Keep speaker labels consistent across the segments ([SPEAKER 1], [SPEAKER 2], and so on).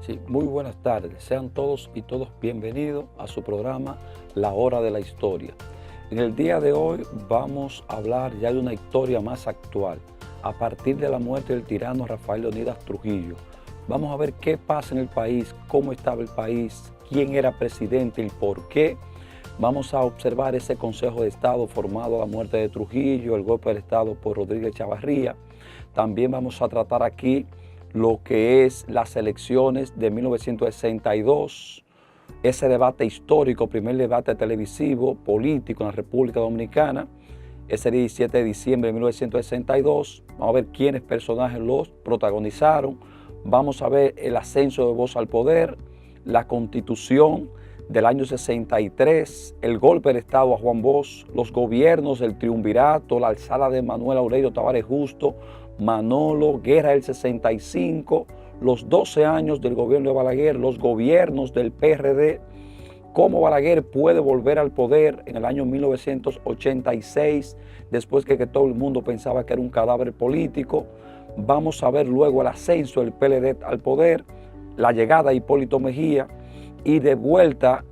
[SPEAKER 1] Sí, muy buenas tardes. Sean todos y todos bienvenidos a su programa La Hora de la Historia. En el día de hoy vamos a hablar ya de una historia más actual. A partir de la muerte del tirano Rafael Leónidas Trujillo, vamos a ver qué pasa en el país, cómo estaba el país, quién era presidente y por qué. Vamos a observar ese Consejo de Estado formado a la muerte de Trujillo, el golpe de Estado por Rodríguez Chavarría. También vamos a tratar aquí lo que es las elecciones de 1962, ese debate histórico, primer debate televisivo, político en la República Dominicana, ese 17 de diciembre de 1962. Vamos a ver quiénes personajes los protagonizaron. Vamos a ver el ascenso de Bosch al poder, la Constitución del año 63, el golpe de Estado a Juan Bosch, los gobiernos del triunvirato, la alzada de Manuel Aurelio Tavares Justo, Manolo, guerra del 65, los 12 años del gobierno de Balaguer, los gobiernos del PRD, cómo Balaguer puede volver al poder en el año 1986, después que todo el mundo pensaba que era un cadáver político. Vamos a ver luego el ascenso del PLD al poder, la llegada de Hipólito Mejía y de vuelta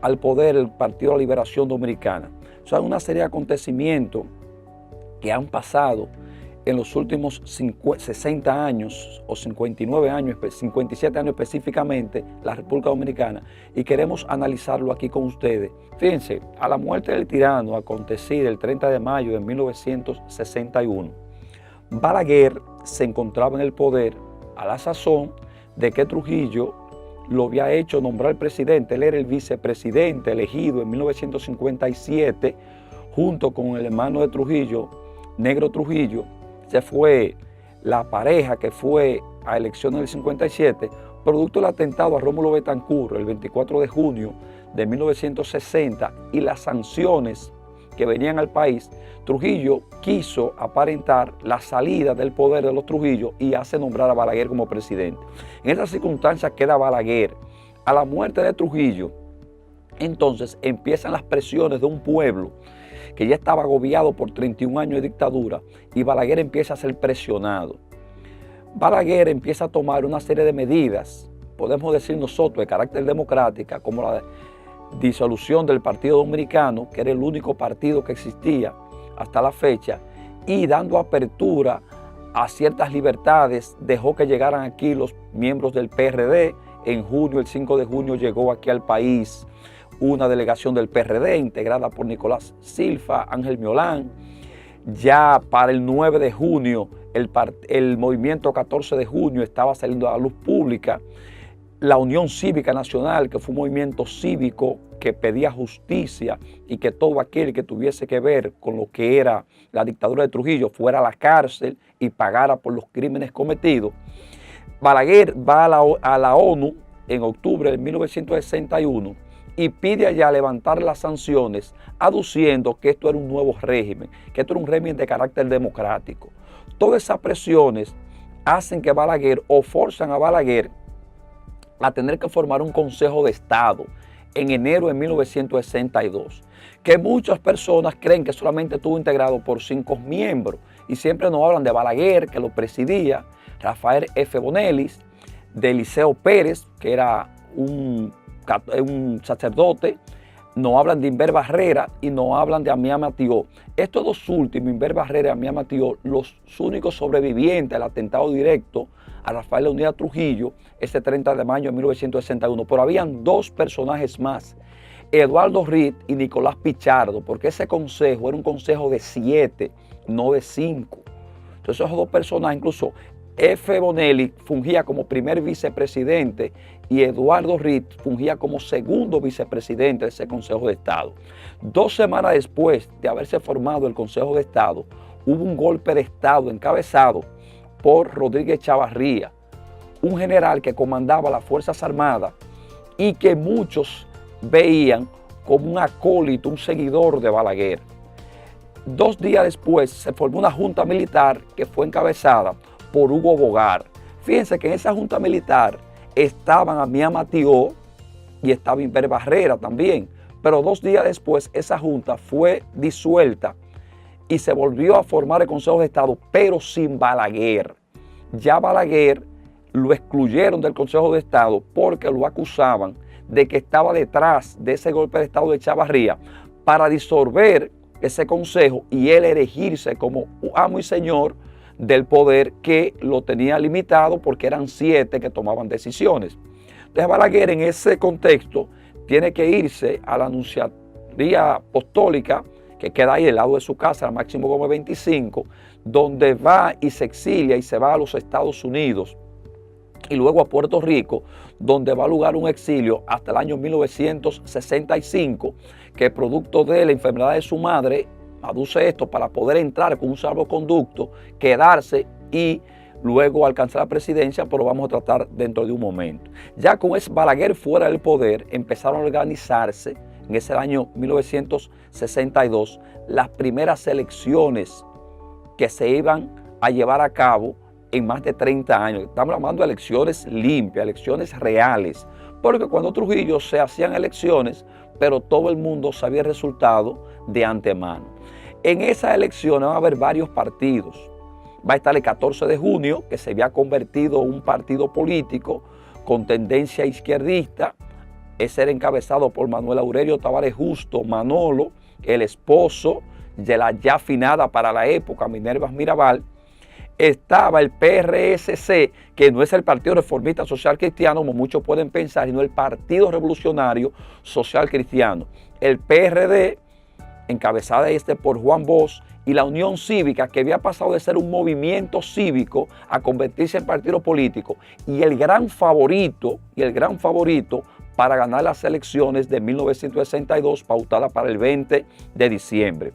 [SPEAKER 1] al poder el Partido de la Liberación Dominicana. O sea, una serie de acontecimientos que han pasado en los últimos 60 años o 59 años, 57 años específicamente, la República Dominicana, y queremos analizarlo aquí con ustedes. Fíjense, a la muerte del tirano acontecida el 30 de mayo de 1961, Balaguer se encontraba en el poder a la sazón de que Trujillo lo había hecho nombrar presidente. Él era el vicepresidente elegido en 1957 junto con el hermano de Trujillo, Negro Trujillo. Se fue la pareja que fue a elecciones del 57, producto del atentado a Rómulo Betancourt el 24 de junio de 1960 y las sanciones que venían al país. Trujillo quiso aparentar la salida del poder de los Trujillo y hace nombrar a Balaguer como presidente. En esas circunstancias queda Balaguer. A la muerte de Trujillo, entonces empiezan las presiones de un pueblo que ya estaba agobiado por 31 años de dictadura, y Balaguer empieza a ser presionado. Balaguer empieza a tomar una serie de medidas, podemos decir nosotros, de carácter democrática, como la disolución del Partido Dominicano, que era el único partido que existía hasta la fecha, y dando apertura a ciertas libertades. Dejó que llegaran aquí los miembros del PRD. En junio, el 5 de junio, llegó aquí al país una delegación del PRD integrada por Nicolás Silva, Ángel Miolán. Ya para el 9 de junio, el movimiento 14 de junio estaba saliendo a la luz pública. La Unión Cívica Nacional, que fue un movimiento cívico que pedía justicia y que todo aquel que tuviese que ver con lo que era la dictadura de Trujillo fuera a la cárcel y pagara por los crímenes cometidos. Balaguer va a la ONU en octubre de 1961 y pide allá levantar las sanciones, aduciendo que esto era un nuevo régimen, que esto era un régimen de carácter democrático. Todas esas presiones hacen que Balaguer, o forzan a Balaguer a tener que formar un Consejo de Estado en enero de 1962, que muchas personas creen que solamente estuvo integrado por 5 miembros, y siempre nos hablan de Balaguer, que lo presidía, Rafael F. Bonelis, de Eliseo Pérez, que era un sacerdote, nos hablan de Inver Barrera y nos hablan de Amiá Matió. Estos dos últimos, Inver Barrera y Amiá Matió, los únicos sobrevivientes del atentado directo a Rafael Leónidas Trujillo, ese 30 de mayo de 1961. Pero habían 2 personajes más, Eduardo Reed y Nicolás Pichardo, porque ese consejo era un consejo de 7, no de 5. Entonces esos 2 personajes, incluso F. Bonelli fungía como primer vicepresidente y Eduardo Reed fungía como segundo vicepresidente de ese Consejo de Estado. 2 semanas después de haberse formado el Consejo de Estado, hubo un golpe de Estado encabezado por Rodríguez Chavarría, un general que comandaba las Fuerzas Armadas y que muchos veían como un acólito, un seguidor de Balaguer. 2 días después se formó una junta militar que fue encabezada por Hugo Bogar. Fíjense que en esa junta militar estaban Amiá Matió y estaba Inver Barrera también, pero 2 días después esa junta fue disuelta y se volvió a formar el Consejo de Estado, pero sin Balaguer. Ya Balaguer lo excluyeron del Consejo de Estado porque lo acusaban de que estaba detrás de ese golpe de Estado de Echavarría para disolver ese consejo y él erigirse como amo y señor del poder que lo tenía limitado porque eran 7 que tomaban decisiones. Entonces Balaguer en ese contexto tiene que irse a la Nunciaría Apostólica que queda ahí del lado de su casa, la Máximo Gómez 25, donde va y se exilia y se va a los Estados Unidos y luego a Puerto Rico, donde va a lugar un exilio hasta el año 1965, que producto de la enfermedad de su madre, aduce esto para poder entrar con un salvoconducto, quedarse y luego alcanzar la presidencia, pero vamos a tratar dentro de un momento. Ya con Balaguer fuera del poder, empezaron a organizarse en ese año 1962 las primeras elecciones que se iban a llevar a cabo en más de 30 años. Estamos hablando de elecciones limpias, elecciones reales, porque cuando Trujillo se hacían elecciones, pero todo el mundo sabía el resultado de antemano. En esas elecciones va a haber varios partidos. Va a estar el 14 de junio, que se había convertido en un partido político con tendencia izquierdista. Ese era encabezado por Manuel Aurelio Tavares Justo, Manolo, el esposo de la ya afinada para la época Minerva Mirabal. Estaba el PRSC, que no es el Partido Reformista Social Cristiano, como muchos pueden pensar, sino el Partido Revolucionario Social Cristiano. El PRD, encabezada por Juan Bosch, y la Unión Cívica, que había pasado de ser un movimiento cívico a convertirse en partido político. Y el gran favorito para ganar las elecciones de 1962, pautadas para el 20 de diciembre.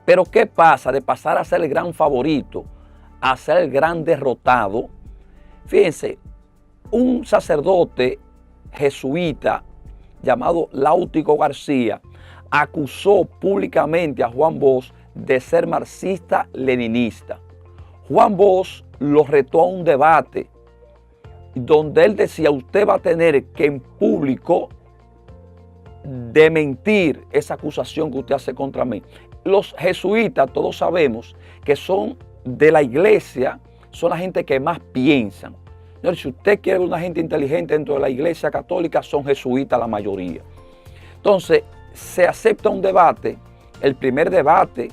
[SPEAKER 1] Pero ¿qué pasa de pasar a ser el gran favorito a ser el gran derrotado? Fíjense, un sacerdote jesuita llamado Láutico García acusó públicamente a Juan Bosch de ser marxista-leninista. Juan Bosch lo retó a un debate donde él decía: usted va a tener que en público desmentir esa acusación que usted hace contra mí. Los jesuitas, todos sabemos que son de la iglesia, son la gente que más piensan. Si usted quiere ver una gente inteligente dentro de la iglesia católica, son jesuitas la mayoría. Entonces, se acepta un debate, el primer debate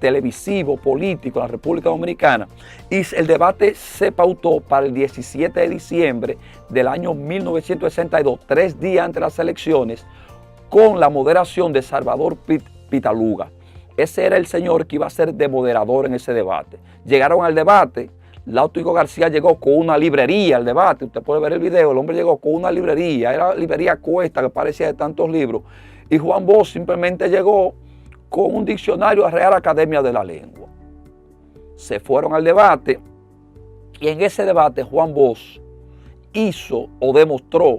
[SPEAKER 1] televisivo, político en la República Dominicana, y el debate se pautó para el 17 de diciembre del año 1962, 3 días antes de las elecciones, con la moderación de Salvador Pitaluga. Ese era el señor que iba a ser de moderador en ese debate. Llegaron al debate, Láutico García llegó con una librería al debate, usted puede ver el video, el hombre llegó con una librería, era la librería Cuesta, que parecía de tantos libros, y Juan Bosch simplemente llegó con un diccionario de la Real Academia de la Lengua. Se fueron al debate, y en ese debate Juan Bosch hizo o demostró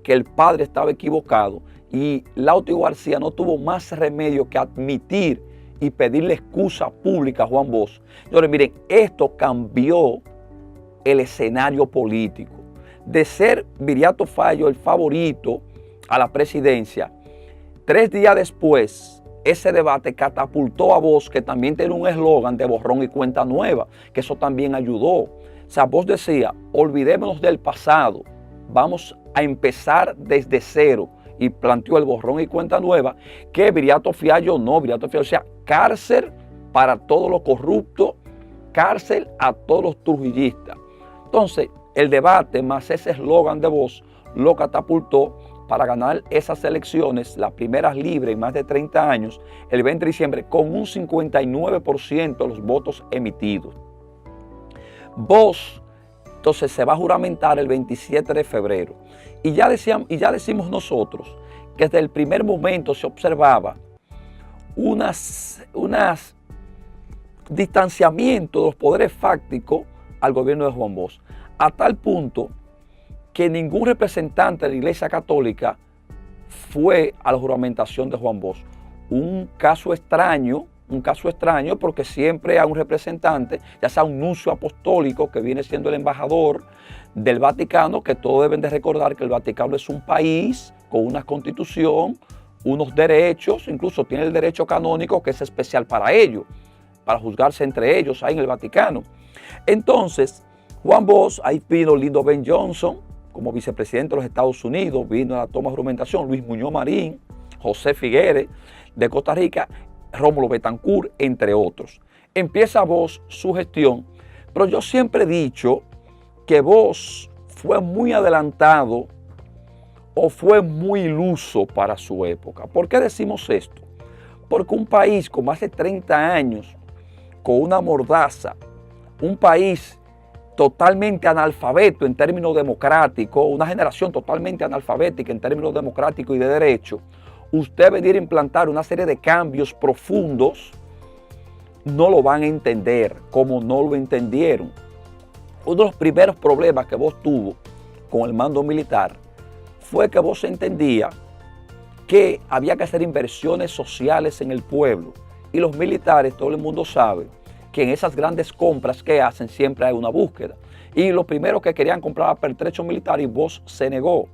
[SPEAKER 1] que el padre estaba equivocado, y Láutico García no tuvo más remedio que admitir y pedirle excusa pública a Juan Bosch. Señores, miren, esto cambió el escenario político. De ser Viriato Fallo el favorito a la presidencia, 3 días después, ese debate catapultó a Bosch, que también tiene un eslogan de borrón y cuenta nueva, que eso también ayudó. O sea, Bosch decía: olvidémonos del pasado, vamos a empezar desde cero. Y planteó el borrón y cuenta nueva, que Viriato Fiallo no, Viriato Fiallo decía: cárcel para todos los corruptos, cárcel a todos los trujillistas. Entonces, el debate más ese eslogan de Bosch lo catapultó para ganar esas elecciones, las primeras libres en más de 30 años, el 20 de diciembre, con un 59% de los votos emitidos. Bosch, entonces, se va a juramentar el 27 de febrero. Y ya decimos nosotros que desde el primer momento se observaba unas distanciamiento de los poderes fácticos al gobierno de Juan Bosch, a tal punto que ningún representante de la Iglesia Católica fue a la juramentación de Juan Bosch. Un caso extraño porque siempre hay un representante, ya sea un nuncio apostólico que viene siendo el embajador del Vaticano, que todos deben de recordar que el Vaticano es un país con una constitución, unos derechos, incluso tiene el derecho canónico que es especial para ellos, para juzgarse entre ellos ahí en el Vaticano. Entonces, Juan Bosch, ahí vino Lyndon B. Johnson como vicepresidente de los Estados Unidos, vino a la toma de juramentación Luis Muñoz Marín, José Figueres de Costa Rica, Rómulo Betancourt, entre otros. Empieza Bosch su gestión, pero yo siempre he dicho que Bosch fue muy adelantado o fue muy iluso para su época. ¿Por qué decimos esto? Porque un país con más de 30 años, con una mordaza, un país totalmente analfabeto en términos democráticos, una generación totalmente analfabética en términos democráticos y de derecho, usted venir a implantar una serie de cambios profundos, no lo van a entender como no lo entendieron. Uno de los primeros problemas que Bosch tuvo con el mando militar fue que Bosch entendía que había que hacer inversiones sociales en el pueblo. Y los militares, todo el mundo sabe, que en esas grandes compras que hacen siempre hay una búsqueda. Y los primeros que querían comprar pertrechos militares, Bosch se negó.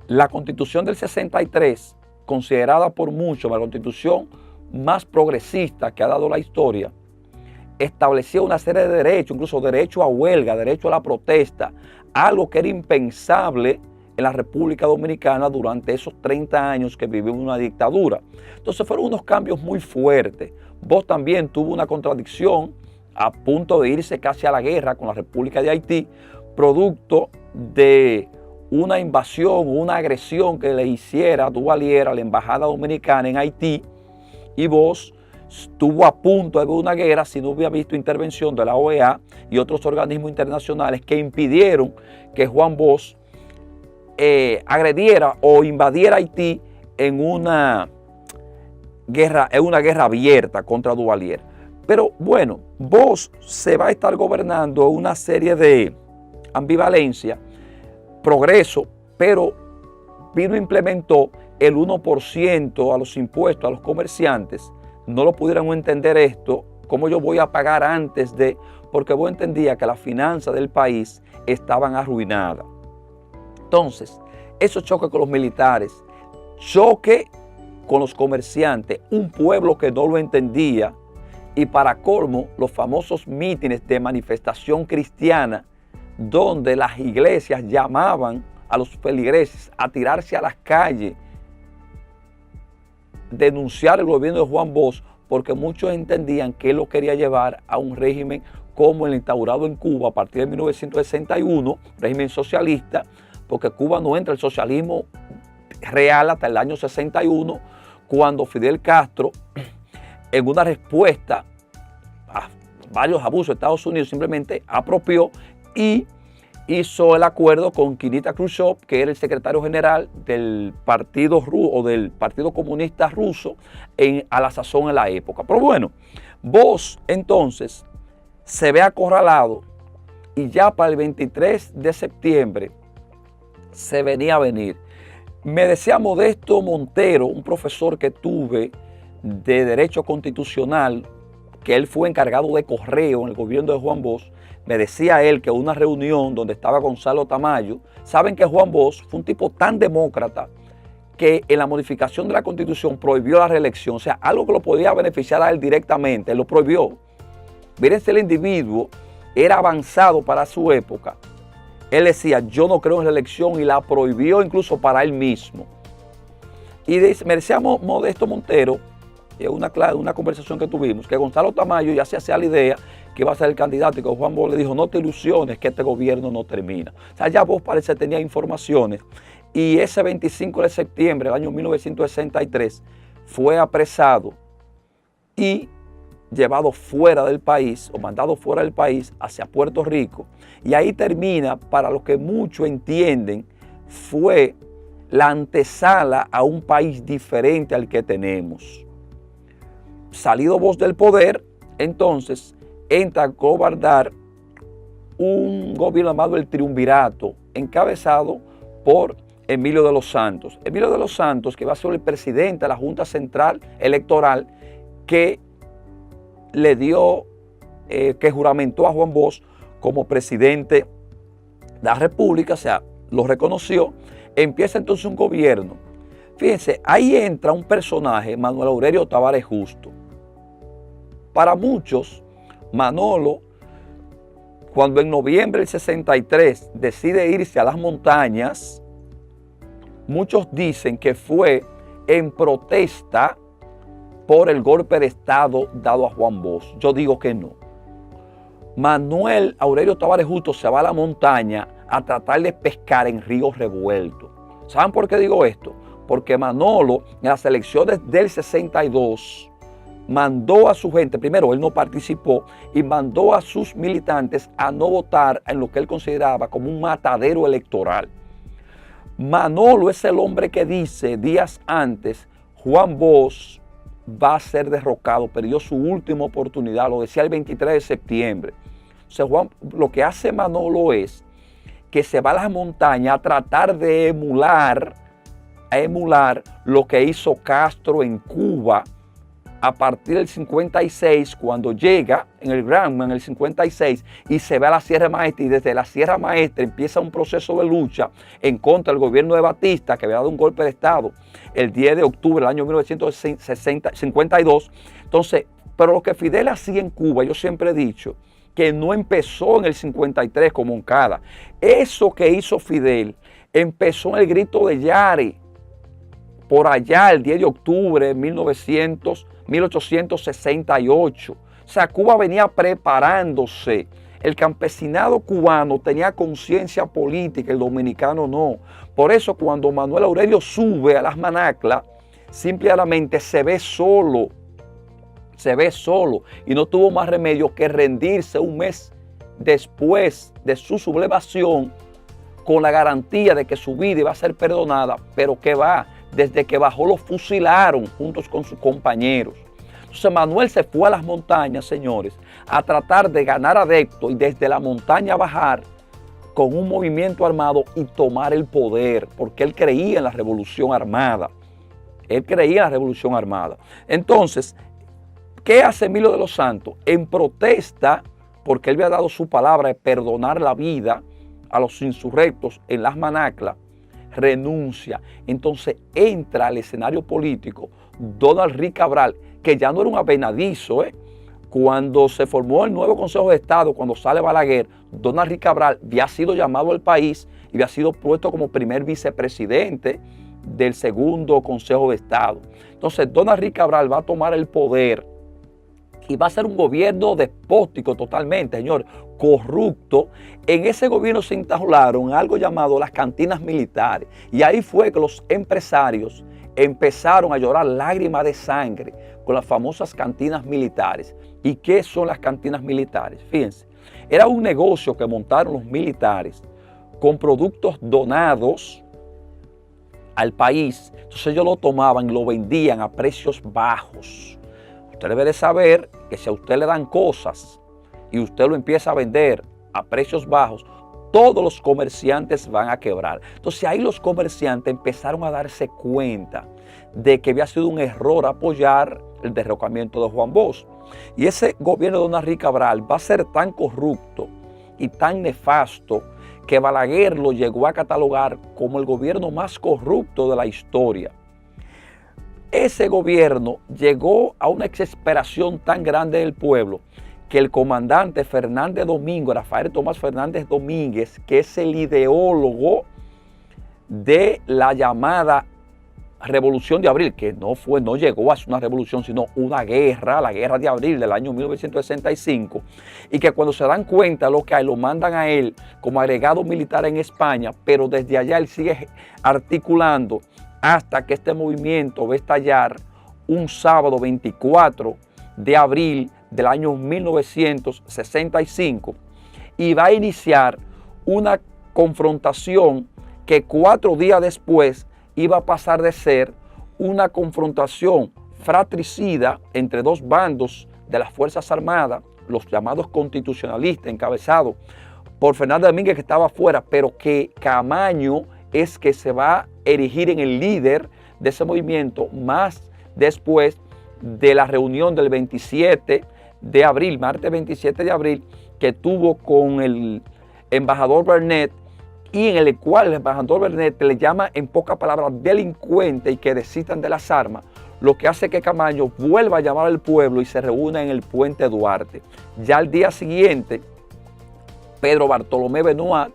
[SPEAKER 1] La Constitución del 63, considerada por muchos la constitución más progresista que ha dado la historia, establecía una serie de derechos, incluso derecho a huelga, derecho a la protesta, algo que era impensable en la República Dominicana durante esos 30 años que vivimos una dictadura. Entonces fueron unos cambios muy fuertes. Bosch también tuvo una contradicción a punto de irse casi a la guerra con la República de Haití, producto de una invasión, una agresión que le hiciera Duvalier a la Embajada Dominicana en Haití, y Bosch estuvo a punto de ver una guerra si no hubiera visto intervención de la OEA y otros organismos internacionales que impidieron que Juan Bosch agrediera o invadiera Haití en una guerra abierta contra Duvalier. Pero bueno, Bosch se va a estar gobernando una serie de ambivalencia, progreso, pero vino e implementó el 1% a los impuestos a los comerciantes. No lo pudieron entender esto, cómo yo voy a pagar antes de, porque Bosch entendía que las finanzas del país estaban arruinadas. Entonces, eso choque con los militares, choque con los comerciantes, un pueblo que no lo entendía, y para colmo, los famosos mítines de manifestación cristiana, donde las iglesias llamaban a los feligreses a tirarse a las calles, denunciar el gobierno de Juan Bosch, porque muchos entendían que él lo quería llevar a un régimen como el instaurado en Cuba a partir de 1961, régimen socialista, porque Cuba no entra el socialismo real hasta el año 61, cuando Fidel Castro, en una respuesta a varios abusos de Estados Unidos, simplemente apropió y hizo el acuerdo con Nikita Khrushchev, que era el secretario general del Partido Comunista Ruso a la sazón en la época. Pero bueno, Bosch entonces se ve acorralado y ya para el 23 de septiembre se venía a venir. Me decía Modesto Montero, un profesor que tuve de Derecho Constitucional, que él fue encargado de correo en el gobierno de Juan Bosch, me decía él que una reunión donde estaba Gonzalo Tamayo, saben que Juan Bosch fue un tipo tan demócrata que en la modificación de la Constitución prohibió la reelección, o sea, algo que lo podía beneficiar a él directamente, él lo prohibió. Mírense, el individuo era avanzado para su época. Él decía, yo no creo en reelección, y la prohibió incluso para él mismo. Y me decía Modesto Montero, en una conversación que tuvimos, que Gonzalo Tamayo ya se hacía la idea que iba a ser el candidato, y que Juan Bosch le dijo, no te ilusiones que este gobierno no termina. O sea, ya Bosch parece tenía informaciones, y ese 25 de septiembre del año 1963 fue apresado y llevado fuera del país, o mandado fuera del país hacia Puerto Rico, y ahí termina, para lo que muchos entienden, fue la antesala a un país diferente al que tenemos. Salido Bosch del poder, entonces entra a gobernar un gobierno llamado el Triunvirato, encabezado por Emilio de los Santos. Emilio de los Santos, que va a ser el presidente de la Junta Central Electoral, que le dio, que juramentó a Juan Bosch como presidente de la República, o sea, lo reconoció. Empieza entonces un gobierno. Fíjense, ahí entra un personaje, Manuel Aurelio Tavares Justo. Para muchos, Manolo cuando en noviembre del 63 decide irse a las montañas, muchos dicen que fue en protesta por el golpe de Estado dado a Juan Bosch. Yo digo que no. Manuel Aurelio Tavares Justo se va a la montaña a tratar de pescar en ríos revueltos. ¿Saben por qué digo esto? Porque Manolo en las elecciones del 62 mandó a su gente, primero él no participó, y mandó a sus militantes a no votar en lo que él consideraba como un matadero electoral. Manolo es el hombre que dice días antes, Juan Bosch va a ser derrocado, perdió su última oportunidad, lo decía el 23 de septiembre. O sea, lo que hace Manolo es que se va a las montañas a tratar de emular lo que hizo Castro en Cuba a partir del 56, cuando llega en el Granma en el 56 y se va a la Sierra Maestra, y desde la Sierra Maestra empieza un proceso de lucha en contra del gobierno de Batista, que había dado un golpe de Estado el 10 de octubre del año 1952. Entonces, pero lo que Fidel hacía en Cuba, yo siempre he dicho que no empezó en el 53 con Moncada. Eso que hizo Fidel empezó en el Grito de Yare, por allá el 10 de octubre de 1868. O sea, Cuba venía preparándose. El campesinado cubano tenía conciencia política, el dominicano no. Por eso cuando Manuel Aurelio sube a las Manaclas, simplemente se ve solo y no tuvo más remedio que rendirse un mes después de su sublevación con la garantía de que su vida iba a ser perdonada, pero que va, desde que bajó lo fusilaron juntos con sus compañeros. Entonces Manuel se fue a las montañas, señores, a tratar de ganar adeptos y desde la montaña bajar con un movimiento armado y tomar el poder, porque él creía en la revolución armada. Él creía en la revolución armada. Entonces, ¿qué hace Emilio de los Santos? En protesta, porque él había dado su palabra de perdonar la vida a los insurrectos en las Manaclas, renuncia. Entonces entra al escenario político Donald Rick Cabral, que ya no era un avenadizo. Cuando se formó el nuevo Consejo de Estado, cuando sale Balaguer, Donald Rick Cabral había sido llamado al país y había sido puesto como primer vicepresidente del segundo Consejo de Estado. Entonces Donald Rick Cabral va a tomar el poder y va a ser un gobierno despótico totalmente, señor, corrupto. En ese gobierno se instauraron algo llamado las cantinas militares. Y ahí fue que los empresarios empezaron a llorar lágrimas de sangre con las famosas cantinas militares. ¿Y qué son las cantinas militares? Fíjense, era un negocio que montaron los militares con productos donados al país. Entonces ellos lo tomaban y lo vendían a precios bajos. Usted debe de saber que si a usted le dan cosas y usted lo empieza a vender a precios bajos, todos los comerciantes van a quebrar. Entonces ahí los comerciantes empezaron a darse cuenta de que había sido un error apoyar el derrocamiento de Juan Bosch. Y ese gobierno de Donald Rick Cabral va a ser tan corrupto y tan nefasto que Balaguer lo llegó a catalogar como el gobierno más corrupto de la historia. Ese gobierno llegó a una exasperación tan grande del pueblo que el comandante Fernández Domingo, Rafael Tomás Fernández Domínguez, que es el ideólogo de la llamada Revolución de Abril, que no llegó a ser una revolución, sino una guerra, la Guerra de Abril del año 1965, y que cuando se dan cuenta de lo que hay, lo mandan a él como agregado militar en España, pero desde allá él sigue articulando hasta que este movimiento va a estallar un sábado 24 de abril del año 1965 y va a iniciar una confrontación que 4 días después iba a pasar de ser una confrontación fratricida entre dos bandos de las Fuerzas Armadas, los llamados constitucionalistas, encabezados por Fernández Domínguez, que estaba afuera, pero que Camaño es que se va a erigir en el líder de ese movimiento más después de la reunión del 27 de abril, martes 27 de abril, que tuvo con el embajador Bernet, y en el cual el embajador Bernet le llama en pocas palabras delincuente y que desistan de las armas, lo que hace que Camaño vuelva a llamar al pueblo y se reúna en el Puente Duarte. Ya al día siguiente, Pedro Bartolomé Benoit,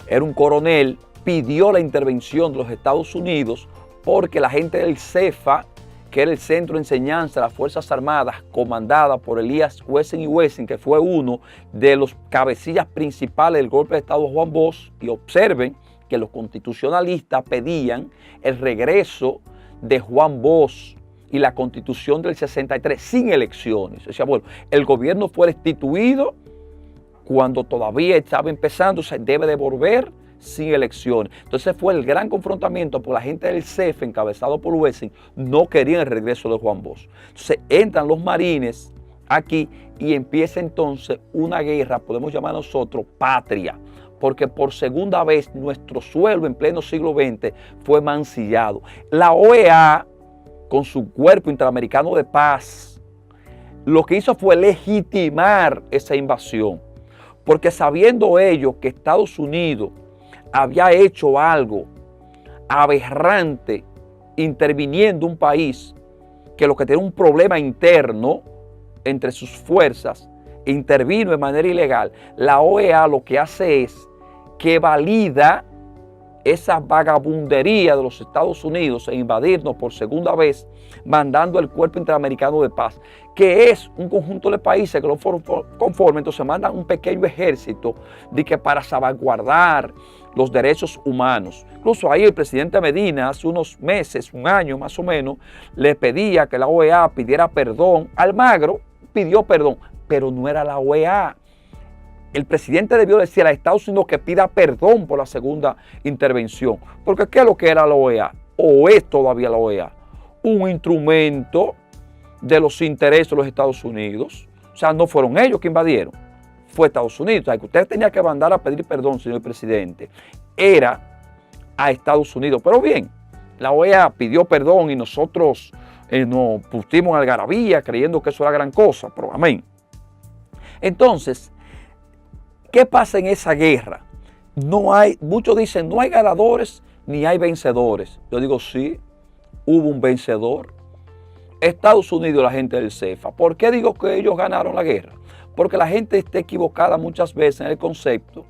[SPEAKER 1] era un coronel, pidió la intervención de los Estados Unidos porque la gente del CEFA, que era el Centro de Enseñanza de las Fuerzas Armadas, comandada por Elías Wessing y Wessing, que fue uno de los cabecillas principales del golpe de Estado de Juan Bosch, y observen que los constitucionalistas pedían el regreso de Juan Bosch y la Constitución del 63 sin elecciones. O sea, bueno, el gobierno fue destituido cuando todavía estaba empezando, se debe de volver sin elecciones. Entonces fue el gran confrontamiento, por la gente del CEF, encabezado por Wessing, no querían el regreso de Juan Bosch. Entonces entran los marines aquí y empieza entonces una guerra, podemos llamar nosotros patria, porque por segunda vez nuestro suelo en pleno siglo XX fue mancillado. La OEA, con su Cuerpo Interamericano de Paz, lo que hizo fue legitimar esa invasión, porque sabiendo ellos que Estados Unidos había hecho algo aberrante interviniendo un país que lo que tenía un problema interno entre sus fuerzas, intervino de manera ilegal, la OEA lo que hace es que valida esa vagabundería de los Estados Unidos en invadirnos por segunda vez, mandando el Cuerpo Interamericano de Paz, que es un conjunto de países que lo conforman. Entonces mandan un pequeño ejército de que para salvaguardar los derechos humanos. Incluso ahí el presidente Medina, hace unos meses, un año más o menos, le pedía que la OEA pidiera perdón. Almagro pidió perdón, pero no era la OEA. El presidente debió decir a Estados Unidos que pida perdón por la segunda intervención. Porque ¿qué es lo que era la OEA? ¿O es todavía la OEA? Un instrumento de los intereses de los Estados Unidos. O sea, no fueron ellos que invadieron, fue Estados Unidos. O sea, que usted tenía que mandar a pedir perdón, señor presidente, era a Estados Unidos. Pero bien, la OEA pidió perdón y nosotros nos pusimos en algarabía creyendo que eso era gran cosa. Pero amén. Entonces, ¿qué pasa en esa guerra? Muchos dicen, no hay ganadores ni hay vencedores. Yo digo, sí, hubo un vencedor. Estados Unidos, la gente del CEFA. ¿Por qué digo que ellos ganaron la guerra? Porque la gente está equivocada muchas veces en el concepto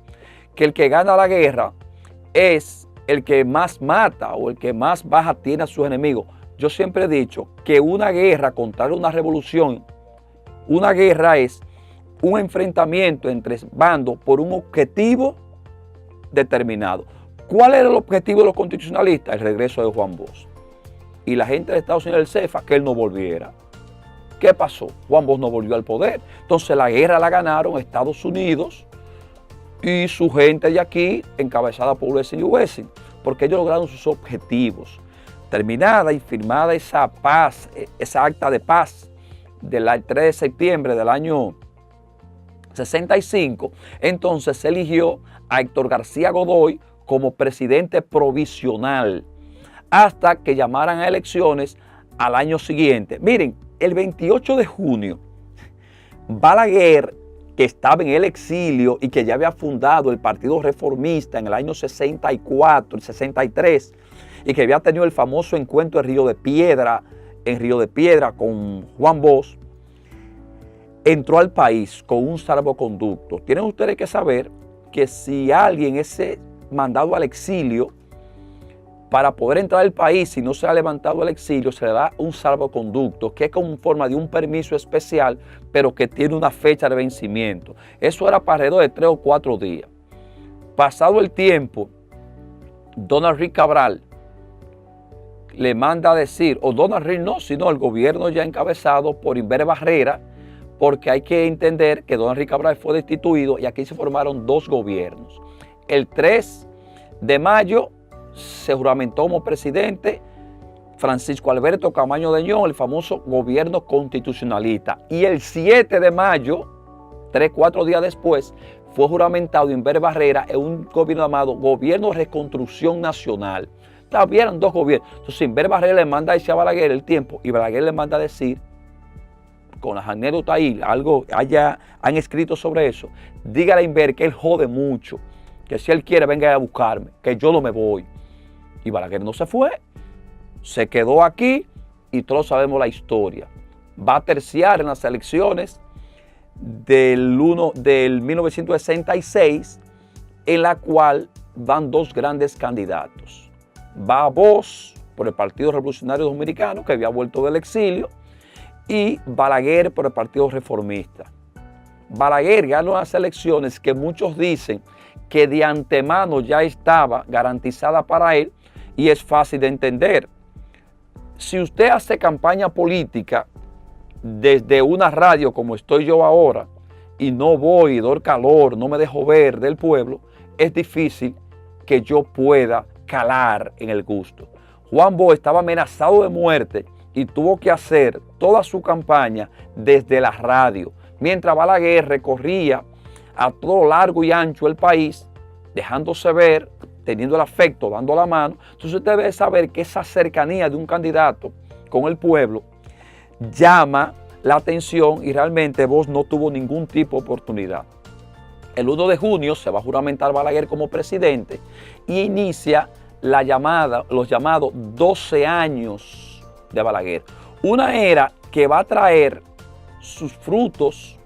[SPEAKER 1] que el que gana la guerra es el que más mata o el que más baja tiene a sus enemigos. Yo siempre he dicho que una guerra, contrario a una revolución, una guerra es un enfrentamiento entre bandos por un objetivo determinado. ¿Cuál era el objetivo de los constitucionalistas? El regreso de Juan Bosch. Y la gente de Estados Unidos del CEFA, que él no volviera. ¿Qué pasó? Juan Bosch no volvió al poder. Entonces la guerra la ganaron Estados Unidos y su gente de aquí, encabezada por Wessing y Wessing, porque ellos lograron sus objetivos. Terminada y firmada esa paz, esa acta de paz del 3 de septiembre del año 65, entonces se eligió a Héctor García Godoy como presidente provisional hasta que llamaran a elecciones al año siguiente. Miren, el 28 de junio, Balaguer, que estaba en el exilio y que ya había fundado el Partido Reformista en el año 64 y 63 y que había tenido el famoso encuentro en Río de Piedra con Juan Bosch, entró al país con un salvoconducto. Tienen ustedes que saber que si alguien es mandado al exilio, para poder entrar al país, si no se ha levantado el exilio, se le da un salvoconducto, que es como forma de un permiso especial, pero que tiene una fecha de vencimiento. Eso era para alrededor de 3 o 4 días. Pasado el tiempo, Donald Reed Cabral le manda a decir, o Donald Reed no, sino el gobierno ya encabezado por Inver Barrera, porque hay que entender que Donald Reed Cabral fue destituido y aquí se formaron 2 gobiernos. El 3 de mayo se juramentó como presidente Francisco Alberto Camaño Deñón, el famoso gobierno constitucionalista. Y el 7 de mayo, 3-4 días después, fue juramentado Inver Barrera en un gobierno llamado Gobierno de Reconstrucción Nacional. Habían 2 gobiernos. Entonces Inver Barrera le manda a decir a Balaguer el tiempo y Balaguer le manda a decir, con las anécdotas ahí, algo han escrito sobre eso, dígale a Inver que él jode mucho, que si él quiere venga a buscarme, que yo no me voy. Y Balaguer no se fue, se quedó aquí y todos sabemos la historia. Va a terciar en las elecciones del 1966, en la cual van dos grandes candidatos. Va Bosch por el Partido Revolucionario Dominicano, que había vuelto del exilio, y Balaguer por el Partido Reformista. Balaguer ganó las elecciones que muchos dicen que de antemano ya estaba garantizada para él, y es fácil de entender. Si usted hace campaña política desde una radio como estoy yo ahora, y no voy, doy calor, no me dejo ver del pueblo, es difícil que yo pueda calar en el gusto. Juan Bosch estaba amenazado de muerte y tuvo que hacer toda su campaña desde la radio, mientras Balaguer recorría a todo largo y ancho el país, dejándose ver, teniendo el afecto, dando la mano. Entonces usted debe saber que esa cercanía de un candidato con el pueblo llama la atención, y realmente Bosch no tuvo ningún tipo de oportunidad. El 1 de junio se va a juramentar Balaguer como presidente y inicia los llamados 12 años de Balaguer. Una era que va a traer sus frutos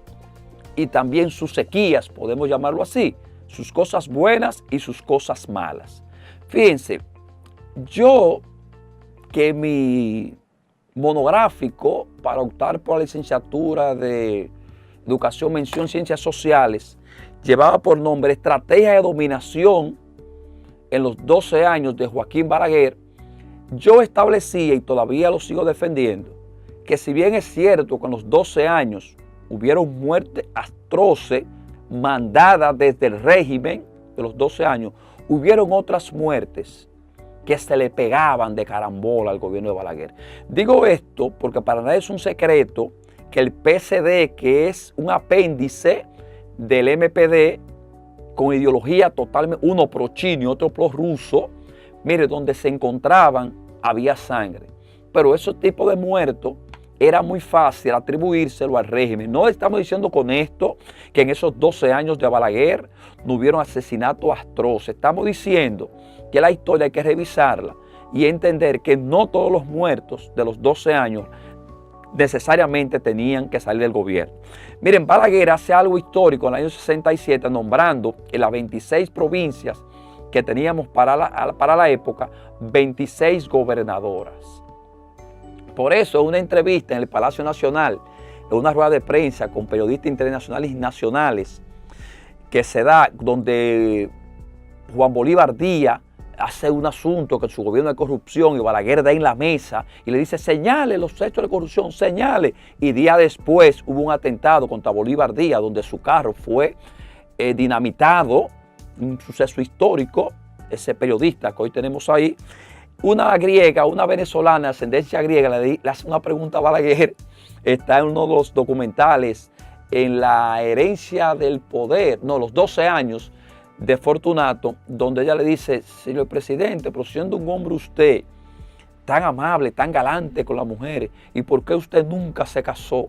[SPEAKER 1] y también sus sequías, podemos llamarlo así, sus cosas buenas y sus cosas malas. Fíjense, yo que mi monográfico para optar por la licenciatura de Educación, Mención, Ciencias Sociales, llevaba por nombre Estrategia de Dominación en los 12 años de Joaquín Balaguer. Yo establecía, y todavía lo sigo defendiendo, que si bien es cierto que en los 12 años hubieron muertes atroces mandadas desde el régimen de los 12 años, hubieron otras muertes que se le pegaban de carambola al gobierno de Balaguer. Digo esto porque para nadie es un secreto que el PSD, que es un apéndice del MPD, con ideología totalmente, uno pro-chino y otro pro-ruso, mire, donde se encontraban había sangre. Pero esos tipos de muertos era muy fácil atribuírselo al régimen. No estamos diciendo con esto que en esos 12 años de Balaguer no hubieron asesinatos atroces. Estamos diciendo que la historia hay que revisarla y entender que no todos los muertos de los 12 años necesariamente tenían que salir del gobierno. Miren, Balaguer hace algo histórico en el año 67, nombrando en las 26 provincias que teníamos para la época, 26 gobernadoras. Por eso, en una entrevista en el Palacio Nacional, en una rueda de prensa con periodistas internacionales y nacionales, que se da donde Juan Bolívar Díaz hace un asunto que su gobierno de corrupción, y Balaguer da en la mesa y le dice: señale los hechos de corrupción, señale. Y días después hubo un atentado contra Bolívar Díaz, donde su carro fue dinamitado, un suceso histórico. Ese periodista que hoy tenemos ahí, una griega, una venezolana de ascendencia griega, le hace una pregunta a Balaguer. Está en uno de los documentales, en La herencia del poder, no, los 12 años de Fortunato, donde ella le dice: señor presidente, pero siendo un hombre usted tan amable, tan galante con las mujeres, ¿y por qué usted nunca se casó?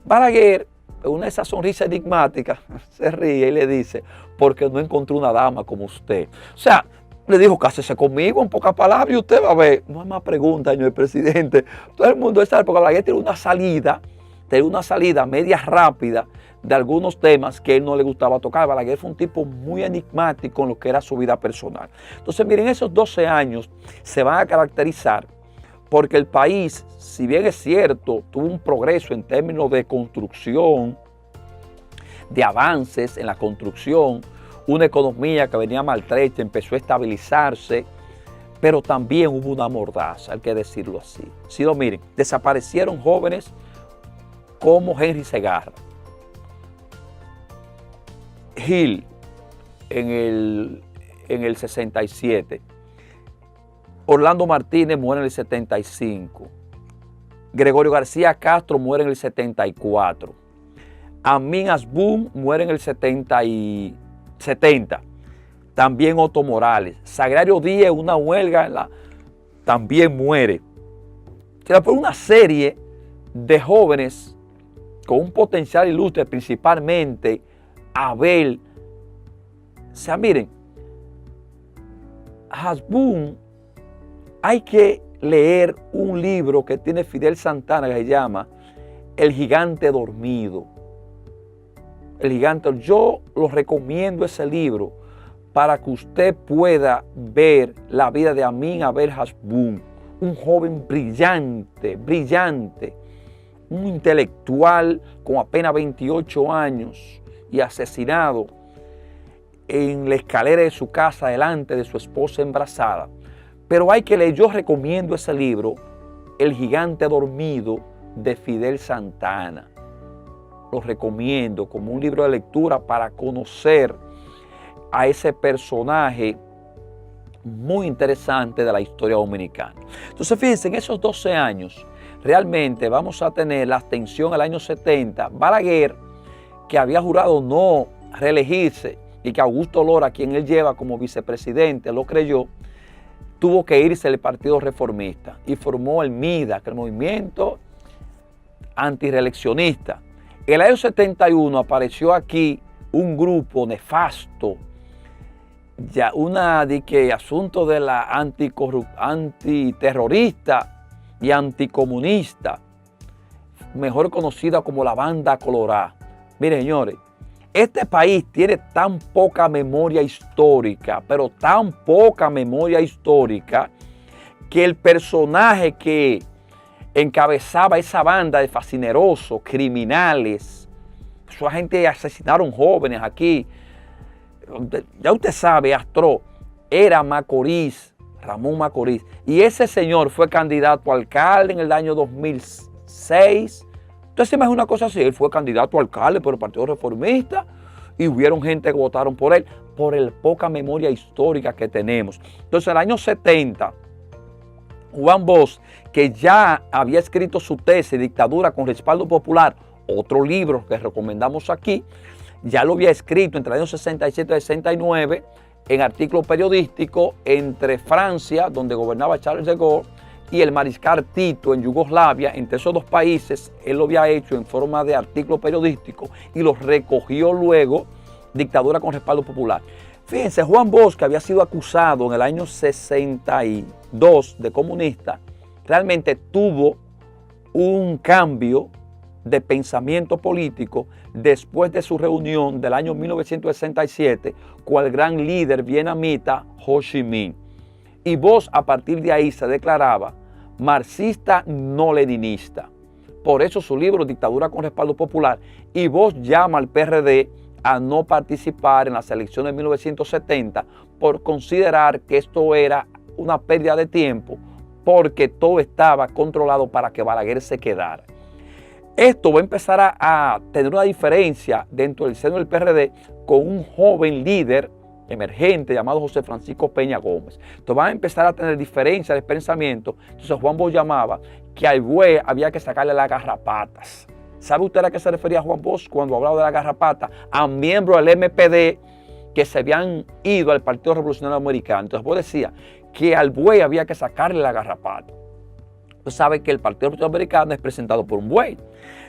[SPEAKER 1] Balaguer, una de esas sonrisas enigmáticas, se ríe y le dice: porque no encontré una dama como usted. O sea, le dijo: cásese conmigo, en pocas palabras, y usted va a ver. No hay más preguntas, señor presidente. Todo el mundo sabe, porque Balaguer tiene una salida media rápida de algunos temas que él no le gustaba tocar. Balaguer fue un tipo muy enigmático en lo que era su vida personal. Entonces, miren, esos 12 años se van a caracterizar porque el país, si bien es cierto, tuvo un progreso en términos de construcción, de avances en la construcción, una economía que venía maltrecha empezó a estabilizarse, pero también hubo una mordaza, hay que decirlo así. Si no, miren, desaparecieron jóvenes como Henry Segarra, Gil en el 67, Orlando Martínez muere en el 75, Gregorio García Castro muere en el 74, Amin Asbun muere en el 70, también Otto Morales, Sagrario Díaz, una huelga también muere. O sea, por una serie de jóvenes con un potencial ilustre, principalmente Abel. O sea, miren, Asbun, hay que leer un libro que tiene Fidel Santana que se llama El gigante dormido. El gigante, yo lo recomiendo ese libro para que usted pueda ver la vida de Amin Abel Hasbún, un joven brillante, un intelectual con apenas 28 años y asesinado en la escalera de su casa delante de su esposa embarazada. Pero hay que leer, yo recomiendo ese libro, El gigante dormido, de Fidel Santana. Lo recomiendo como un libro de lectura para conocer a ese personaje muy interesante de la historia dominicana. Entonces, fíjense, en esos 12 años, realmente vamos a tener la abstención al año 70. Balaguer, que había jurado no reelegirse y que Augusto Lora, quien él lleva como vicepresidente, lo creyó, tuvo que irse del Partido Reformista y formó el MIDA, que es el Movimiento Antireeleccionista. En el año 71 apareció aquí un grupo nefasto, ya asunto de la antiterrorista y anticomunista, mejor conocida como la Banda Colorada. Miren, señores, este país tiene tan poca memoria histórica, pero tan poca memoria histórica, que el personaje que encabezaba esa banda de fascinerosos, criminales, esa gente asesinaron jóvenes aquí, ya usted sabe, Astro, era Macorís, Ramón Macorís, y ese señor fue candidato a alcalde en el año 2006. Entonces, se imagina una cosa así, él fue candidato a alcalde por el Partido Reformista y hubieron gente que votaron por él, por el poca memoria histórica que tenemos. Entonces, en el año 70, Juan Bosch, que ya había escrito su tesis, Dictadura con respaldo popular, otro libro que recomendamos aquí, ya lo había escrito entre el año 67 y 69 en artículos periodísticos entre Francia, donde gobernaba Charles de Gaulle, y el mariscal Tito en Yugoslavia. Entre esos dos países, él lo había hecho en forma de artículo periodístico y lo recogió luego, Dictadura con respaldo popular. Fíjense, Juan Bosch, que había sido acusado en el año 62 de comunista, realmente tuvo un cambio de pensamiento político después de su reunión del año 1967 con el gran líder vietnamita Ho Chi Minh. Y Bosch a partir de ahí se declaraba marxista no leninista. Por eso su libro Dictadura con respaldo popular. Y Bosch llama al PRD a no participar en las elecciones de 1970 por considerar que esto era una pérdida de tiempo, porque todo estaba controlado para que Balaguer se quedara. Esto va a empezar a tener una diferencia dentro del seno del PRD con un joven líder emergente llamado José Francisco Peña Gómez. Entonces van a empezar a tener diferencias de pensamiento. Entonces Juan Bosch llamaba que al buey había que sacarle las garrapatas. ¿Sabe usted a qué se refería Juan Bosch cuando hablaba de la garrapata? A miembros del MPD que se habían ido al Partido Revolucionario Americano. Entonces Bosch decía que al buey había que sacarle la garrapata. Usted sabe que el Partido Revolucionario Americano es presentado por un buey.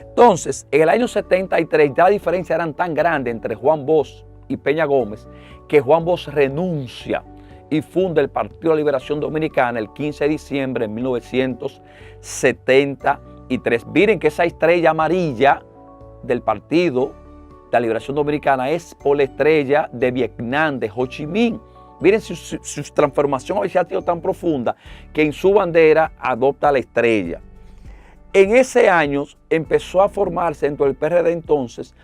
[SPEAKER 1] Entonces, en el año 73 ya la diferencia eran tan grande entre Juan Bosch y Peña Gómez que Juan Bosch renuncia y funda el Partido de Liberación Dominicana el 15 de diciembre de 1973. Miren que esa estrella amarilla del Partido de la Liberación Dominicana es por la estrella de Vietnam, de Ho Chi Minh. Miren su transformación ha sido tan profunda que en su bandera adopta la estrella. En ese año empezó a formarse dentro del PRD entonces,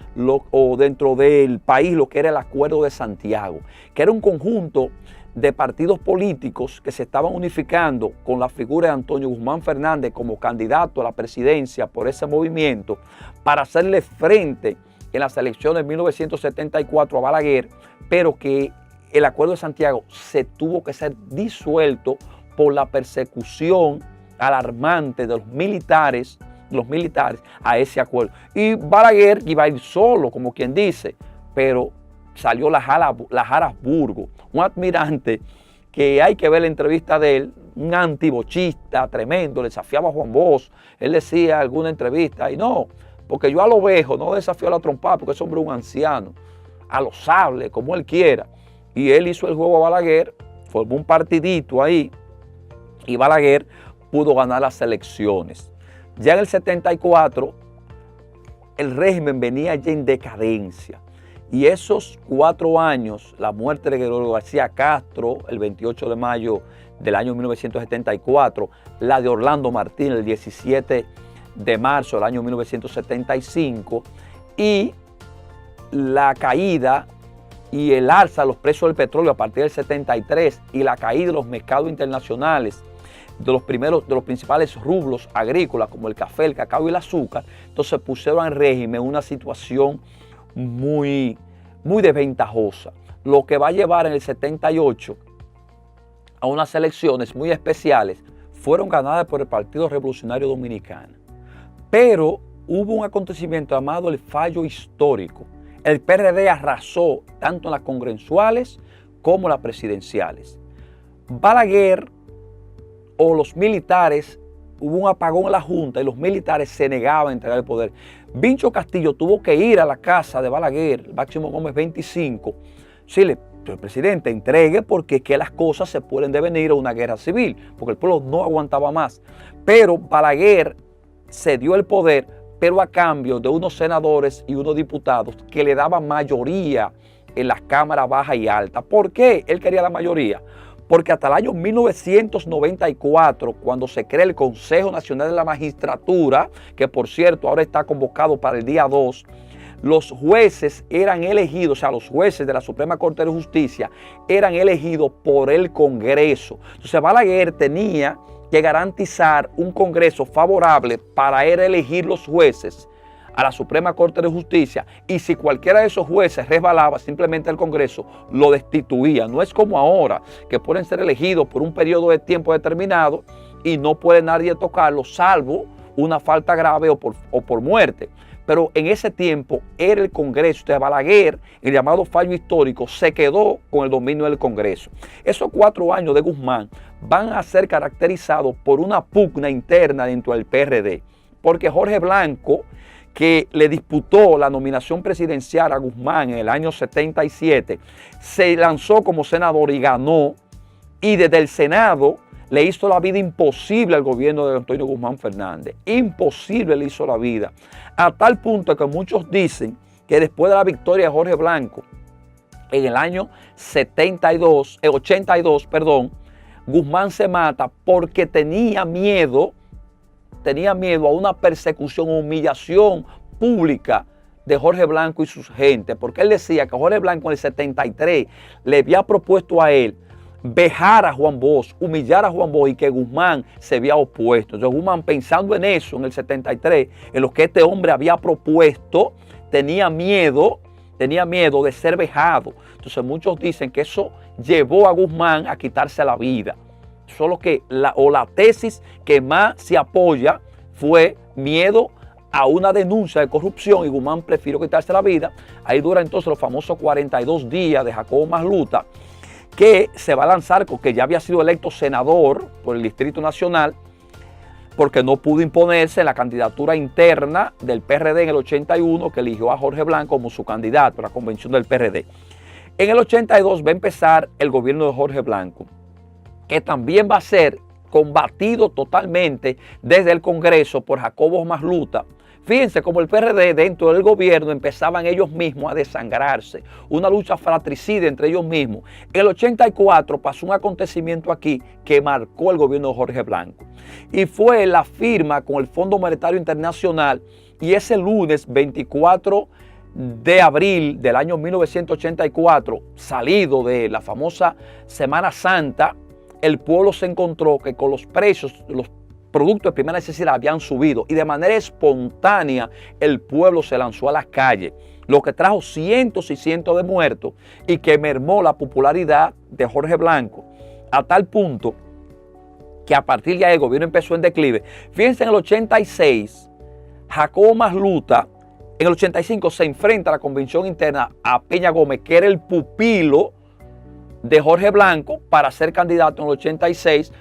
[SPEAKER 1] o dentro del país, lo que era el Acuerdo de Santiago, que era un conjunto de partidos políticos que se estaban unificando con la figura de Antonio Guzmán Fernández como candidato a la presidencia por ese movimiento para hacerle frente en las elecciones de 1974 a Balaguer, pero que el Acuerdo de Santiago se tuvo que ser disuelto por la persecución alarmante de los militares a ese acuerdo. Y Balaguer iba a ir solo, como quien dice, pero salió Harasburgo, un admirante que hay que ver la entrevista de él, un antibochista tremendo, le desafiaba a Juan Bosch. Él decía en alguna entrevista, y no, porque yo a lo viejo no desafío a la trompada, porque ese hombre es un anciano, a los sables, como él quiera. Y él hizo el juego a Balaguer, formó un partidito ahí, y Balaguer pudo ganar las elecciones. Ya en el 74, el régimen venía ya en decadencia. Y esos 4 años, la muerte de Gregorio García Castro, el 28 de mayo del año 1974, la de Orlando Martín, el 17 de marzo del año 1975, y la caída y el alza de los precios del petróleo a partir del 73 y la caída de los mercados internacionales de los principales rublos agrícolas como el café, el cacao y el azúcar, entonces pusieron al régimen en una situación muy desventajosa, lo que va a llevar en el 78 a unas elecciones muy especiales. Fueron ganadas por el Partido Revolucionario Dominicano, pero hubo un acontecimiento llamado el fallo histórico. El PRD arrasó tanto en las congresuales como en las presidenciales. Balaguer o los militares, hubo un apagón en la Junta y los militares se negaban a entregar el poder. Vincho Castillo tuvo que ir a la casa de Balaguer, Máximo Gómez 25, decirle, el presidente, entregue porque es que las cosas se pueden devenir a una guerra civil, porque el pueblo no aguantaba más. Pero Balaguer cedió el poder, pero a cambio de unos senadores y unos diputados que le daban mayoría en las cámaras baja y alta. ¿Por qué él quería la mayoría? Porque hasta el año 1994, cuando se crea el Consejo Nacional de la Magistratura, que por cierto ahora está convocado para el día 2, los jueces eran elegidos, o sea, los jueces de la Suprema Corte de Justicia eran elegidos por el Congreso. Entonces Balaguer tenía que garantizar un Congreso favorable para él elegir los jueces a la Suprema Corte de Justicia, y si cualquiera de esos jueces resbalaba, simplemente el Congreso lo destituía. No es como ahora, que pueden ser elegidos por un periodo de tiempo determinado y no puede nadie tocarlos, salvo una falta grave o por muerte. Pero en ese tiempo era el Congreso. De Balaguer, el llamado fallo histórico, se quedó con el dominio del Congreso. Esos 4 años de Guzmán van a ser caracterizados por una pugna interna dentro del PRD, porque Jorge Blanco, que le disputó la nominación presidencial a Guzmán en el año 77, se lanzó como senador y ganó, y desde el Senado le hizo la vida imposible al gobierno de Antonio Guzmán Fernández. Imposible le hizo la vida, a tal punto que muchos dicen que después de la victoria de Jorge Blanco en el año 82, Guzmán se mata porque tenía miedo a una persecución o humillación pública de Jorge Blanco y sus gente, porque él decía que Jorge Blanco en el 73 le había propuesto a él vejar a Juan Bosch, humillar a Juan Bosch, y que Guzmán se había opuesto. Entonces Guzmán, pensando en eso en el 73, en lo que este hombre había propuesto, tenía miedo de ser vejado. Entonces muchos dicen que eso llevó a Guzmán a quitarse la vida. Solo que la tesis que más se apoya fue miedo a una denuncia de corrupción, y Guzmán prefirió quitarse la vida. Ahí dura entonces los famosos 42 días de Jacobo Masluta, que se va a lanzar, porque ya había sido electo senador por el Distrito Nacional, porque no pudo imponerse en la candidatura interna del PRD en el 81, que eligió a Jorge Blanco como su candidato a la convención del PRD. En el 82 va a empezar el gobierno de Jorge Blanco, que también va a ser combatido totalmente desde el Congreso por Jacobo Masluta. Fíjense cómo el PRD dentro del gobierno empezaban ellos mismos a desangrarse, una lucha fratricida entre ellos mismos. En el 84 pasó un acontecimiento aquí que marcó el gobierno de Jorge Blanco, y fue la firma con el Fondo Monetario Internacional, y ese lunes 24 de abril del año 1984, salido de la famosa Semana Santa, el pueblo se encontró que con los precios, los productos de primera necesidad habían subido, y de manera espontánea el pueblo se lanzó a las calles, lo que trajo cientos y cientos de muertos y que mermó la popularidad de Jorge Blanco, a tal punto que a partir de ahí el gobierno empezó en declive. Fíjense, en el 86, Jacobo Masluta, en el 85 se enfrenta a la convención interna a Peña Gómez, que era el pupilo de Jorge Blanco, para ser candidato en el 86.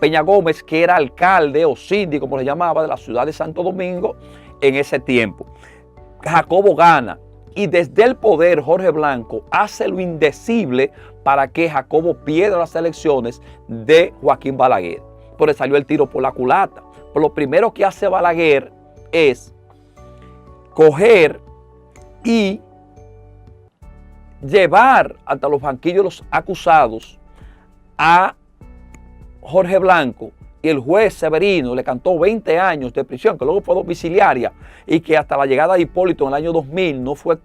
[SPEAKER 1] Peña Gómez, que era alcalde o síndico, como se llamaba, de la ciudad de Santo Domingo en ese tiempo. Jacobo gana, y desde el poder Jorge Blanco hace lo indecible para que Jacobo pierda las elecciones de Joaquín Balaguer. Por eso salió el tiro por la culata. Pero lo primero que hace Balaguer es coger y llevar hasta los banquillos de los acusados a Jorge Blanco, y el juez Severino le cantó 20 años de prisión, que luego fue domiciliaria, y que hasta la llegada de Hipólito en el año 2000 no fue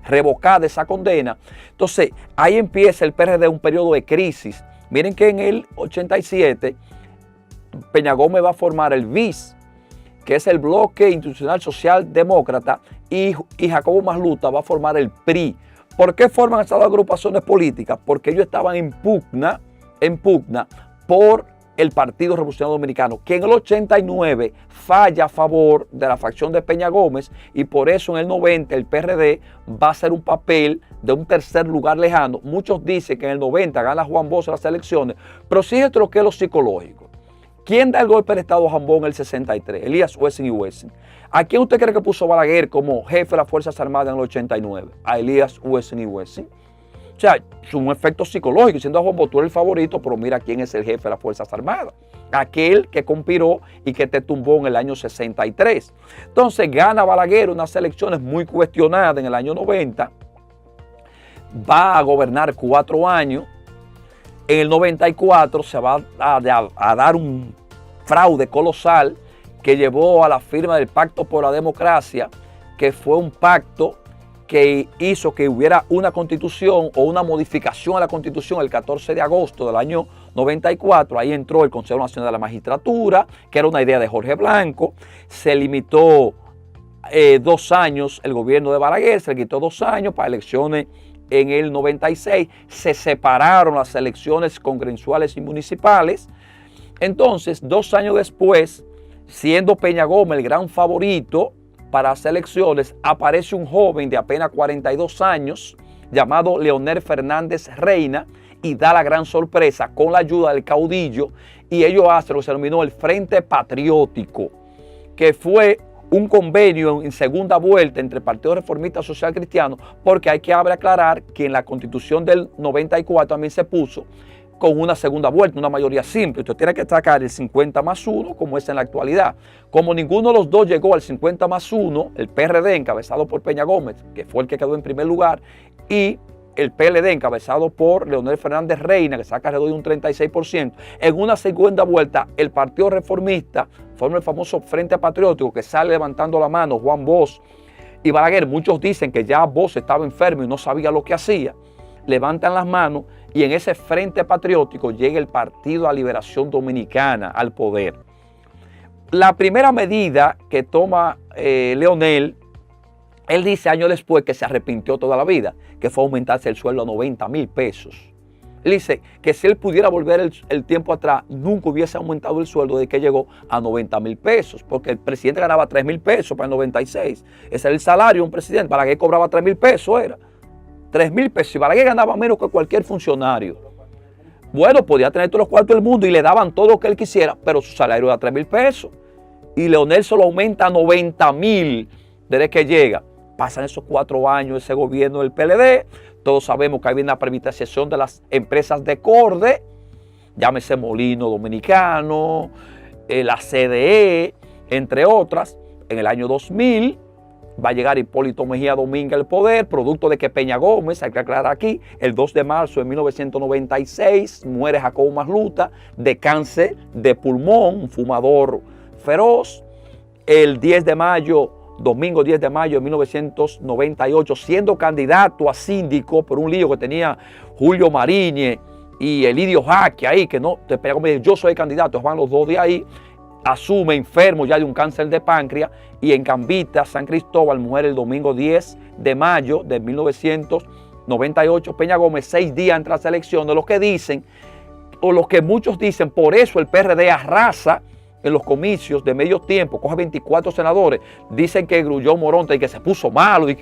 [SPEAKER 1] revocada esa condena. Entonces ahí empieza el PRD un periodo de crisis. Miren que en el 87 Peña Gómez va a formar el BIS, que es el Bloque Institucional Socialdemócrata, y Jacobo Masluta va a formar el PRI. ¿Por qué forman estas dos agrupaciones políticas? Porque ellos estaban en pugna por el Partido Revolucionario Dominicano, que en el 89 falla a favor de la facción de Peña Gómez, y por eso en el 90 el PRD va a hacer un papel de un tercer lugar lejano. Muchos dicen que en el 90 gana Juan Bosch las elecciones, pero fíjate lo que es lo psicológico. ¿Quién da el golpe de Estado a Jambón en el 63? Elías Wessing y Wessing. ¿A quién usted cree que puso Balaguer como jefe de las Fuerzas Armadas en el 89? A Elías Wessing y Wessing. O sea, es un efecto psicológico, diciendo a Juan Bosch, tú eres el favorito, pero mira quién es el jefe de las Fuerzas Armadas. Aquel que conspiró y que te tumbó en el año 63. Entonces gana Balaguer unas elecciones muy cuestionadas en el año 90. Va a gobernar 4 años. En el 94 se va a dar un fraude colosal que llevó a la firma del Pacto por la Democracia, que fue un pacto que hizo que hubiera una constitución o una modificación a la constitución el 14 de agosto del año 94. Ahí entró el Consejo Nacional de la Magistratura, que era una idea de Jorge Blanco. Se limitó 2 años el gobierno de Balaguer, se le quitó 2 años para elecciones en el 96. Se separaron las elecciones congresuales y municipales. Entonces, 2 años después, siendo Peña Gómez el gran favorito para las elecciones, aparece un joven de apenas 42 años llamado Leonel Fernández Reina y da la gran sorpresa con la ayuda del caudillo, y ellos hacen lo que se denominó el Frente Patriótico, que fue un convenio en segunda vuelta entre el Partido Reformista Social Cristiano, porque hay que aclarar que en la Constitución del 94 también se puso con una segunda vuelta, una mayoría simple. Usted tiene que sacar el 50+1, como es en la actualidad. Como ninguno de los dos llegó al 50+1, el PRD encabezado por Peña Gómez, que fue el que quedó en primer lugar, y el PLD encabezado por Leonel Fernández Reina, que saca alrededor de un 36%, en una segunda vuelta el Partido Reformista forma el famoso Frente Patriótico, que sale levantando la mano Juan Bosch y Balaguer. Muchos dicen que ya Bosch estaba enfermo y no sabía lo que hacía. Levantan las manos y en ese Frente Patriótico llega el Partido de la Liberación Dominicana al poder. La primera medida que toma Leonel, él dice años después que se arrepintió toda la vida, que fue aumentarse el sueldo a 90,000 pesos. Él dice que si él pudiera volver el tiempo atrás, nunca hubiese aumentado el sueldo desde que llegó a 90,000 pesos, porque el presidente ganaba 3,000 pesos para el 96. Ese era el salario de un presidente. Balaguer cobraba 3,000 pesos, era 3,000 pesos. Y Balaguer ganaba menos que cualquier funcionario. Bueno, podía tener todos los cuartos del mundo y le daban todo lo que él quisiera, pero su salario era 3,000 pesos. Y Leonel solo aumenta a 90,000 desde que llega. Pasan esos 4 años ese gobierno del PLD. Todos sabemos que hay una privatización de las empresas de Corde, llámese Molino Dominicano, la CDE, entre otras. En el año 2000 va a llegar Hipólito Mejía Domínguez al poder, producto de que Peña Gómez, hay que aclarar aquí, el 2 de marzo de 1996 muere Jacobo Masluta de cáncer de pulmón, un fumador feroz. El 10 de mayo, domingo 10 de mayo de 1998, siendo candidato a síndico por un lío que tenía Julio Mariñez y Elidio Jaque ahí, que no, te pegó, me dice, yo soy candidato, van los dos de ahí, asume enfermo ya de un cáncer de páncreas, y en Gambita, San Cristóbal, muere el domingo 10 de mayo de 1998, Peña Gómez, 6 días entre las elecciones. Los que dicen, o los que muchos dicen, por eso el PRD arrasa en los comicios de medio tiempo, coge 24 senadores, dicen que Grullón Moronta y que se puso malo, y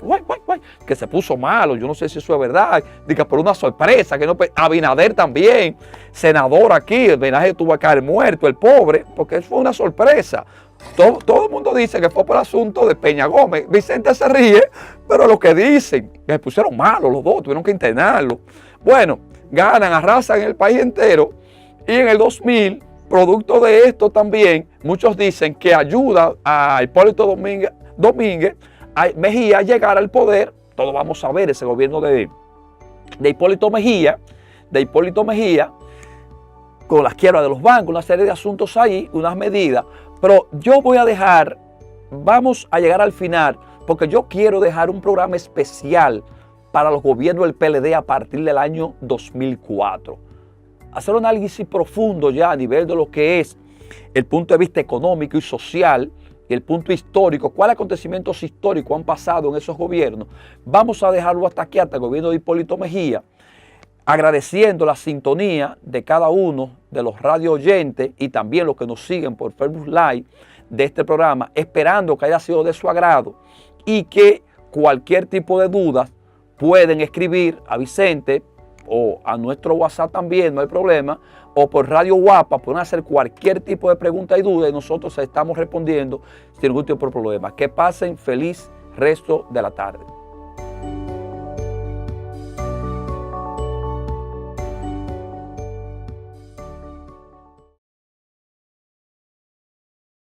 [SPEAKER 1] que se puso malo, yo no sé si eso es verdad, diga por una sorpresa, que no, Abinader también, senador aquí, el homenaje tuvo que caer muerto, el pobre, porque eso fue una sorpresa. Todo el mundo dice que fue por asunto de Peña Gómez. Vicente se ríe, pero lo que dicen, que se pusieron malos los dos, tuvieron que internarlo. Bueno, ganan, arrasan en el país entero, y en el 2000, producto de esto también, muchos dicen que ayuda a Hipólito Domínguez, Mejía llegara al poder, todos vamos a ver ese gobierno de Hipólito Mejía, con las quiebras de los bancos, una serie de asuntos ahí, unas medidas, pero yo voy a dejar, vamos a llegar al final, porque yo quiero dejar un programa especial para los gobiernos del PLD a partir del año 2004. Hacer un análisis profundo ya a nivel de lo que es el punto de vista económico y social y el punto histórico, cuáles acontecimientos históricos han pasado en esos gobiernos. Vamos a dejarlo hasta aquí, hasta el gobierno de Hipólito Mejía, agradeciendo la sintonía de cada uno de los radio oyentes y también los que nos siguen por Facebook Live de este programa, esperando que haya sido de su agrado y que cualquier tipo de dudas pueden escribir a Vicente o a nuestro WhatsApp también, no hay problema, o por Radio Guapa, pueden hacer cualquier tipo de pregunta y duda y nosotros estamos respondiendo sin ningún tipo de problema. Que pasen feliz resto de la tarde.